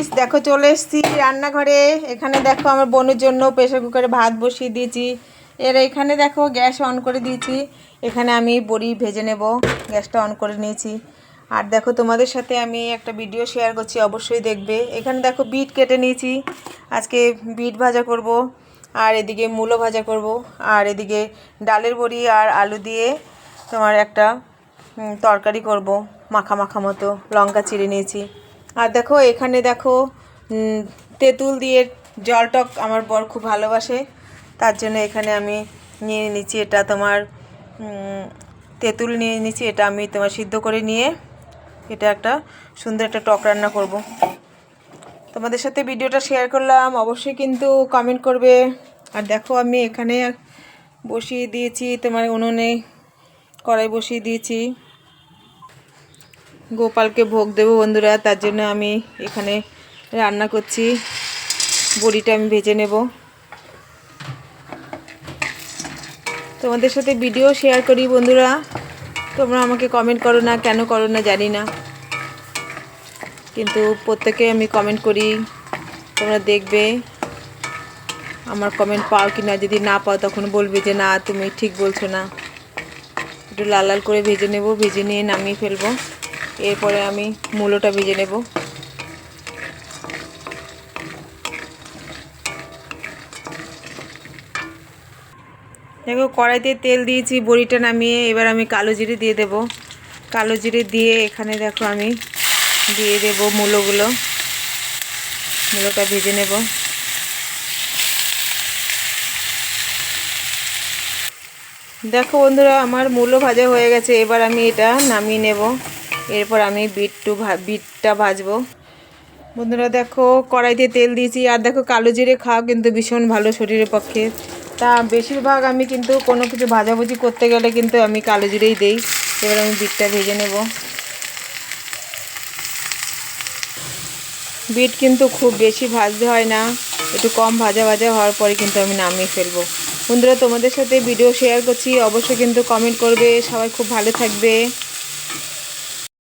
Guys, দেখো চলে এসেছি রান্নাঘরে। এখানে দেখো আমার বোনের জন্য প্রেসার কুকারে ভাত বসিয়ে দিয়েছি। এখানে দেখো গ্যাস অন করে দিয়েছি। এখানে আমি বড়ি ভেজে নেব, গ্যাসটা অন করে নিয়েছি। আর দেখো তোমাদের সাথে আমি একটা ভিডিও শেয়ার করছি, অবশ্যই দেখবে। এখানে দেখো বিট কেটে নিয়েছি, আজকে বিট ভাজা করব। আর এদিকে মূলো ভাজা করব। আর এদিকে ডালের বড়ি আর আলু দিয়ে তোমার একটা তরকারি করব, মাখা মাখা মতো। লঙ্কা চিড়ে নিয়েছি। আর দেখো এখানে দেখো তেঁতুল দিয়ে জল টক আমার বর খুব ভালোবাসে, তার জন্য এখানে আমি নিয়ে নিচ্ছি। এটা তোমার তেঁতুল নিয়ে নিচ্ছি, এটা আমি তোমার সিদ্ধ করে নিয়ে এটা একটা সুন্দর একটা টক রান্না করব। তোমাদের সাথে ভিডিওটা শেয়ার করলাম, অবশ্যই কিন্তু কমেন্ট করবে। আর দেখো আমি এখানে বসিয়ে দিয়েছি তোমার উনুনে, কড়াই বসিয়ে দিয়েছি। গোপালকে ভোগ দেবো বন্ধুরা, তার জন্য আমি এখানে রান্না করছি। বড়িটা আমি ভেজে নেব। তোমাদের সাথে ভিডিও শেয়ার করি বন্ধুরা, তোমরা আমাকে কমেন্ট করো না, কেন করো না জানি না, কিন্তু প্রত্যেকে আমি কমেন্ট করি। তোমরা দেখবে আমার কমেন্ট পাও কি না, যদি না পাও তখন বলবে যে না তুমি ঠিক বলছো না। একটু লাল লাল করে ভেজে নেব, ভেজে নিয়ে নামিয়ে ফেলবো। এরপরে আমি মূলোটা ভেজে নেব। দেখো কড়াইতে তেল দিয়েছি, বড়িটা নামিয়ে এবার আমি কালো জিরে দিয়ে দেব। কালো জিরে দিয়ে এখানে দেখো আমি দিয়ে দেব মূলোটা ভেজে নেব। দেখো বন্ধুরা আমার মূলো ভাজা হয়ে গেছে, এবার আমি এটা নামিয়ে নেব। এরপর আমি বিটটা ভাজবো। বন্ধুরা দেখো কড়াইতে তেল দিয়েছি, আর দেখো কালো জিরে খাওয়া কিন্তু ভীষণ ভালো শরীরের পক্ষে। তা বেশিরভাগ আমি কিন্তু কোনো কিছু ভাজাভুজি করতে গেলে কিন্তু আমি কালো জিরেই দেই। এবার আমি বিটটা ভেজে নেব। বিট কিন্তু খুব বেশি ভাজতে হয় না, একটু কম ভাজা হওয়ার পরে কিন্তু আমি নামিয়ে ফেলবো। বন্ধুরা তোমাদের সাথে ভিডিও শেয়ার করছি, অবশ্যই কিন্তু কমেন্ট করবে। সবাই খুব ভালো থাকবে।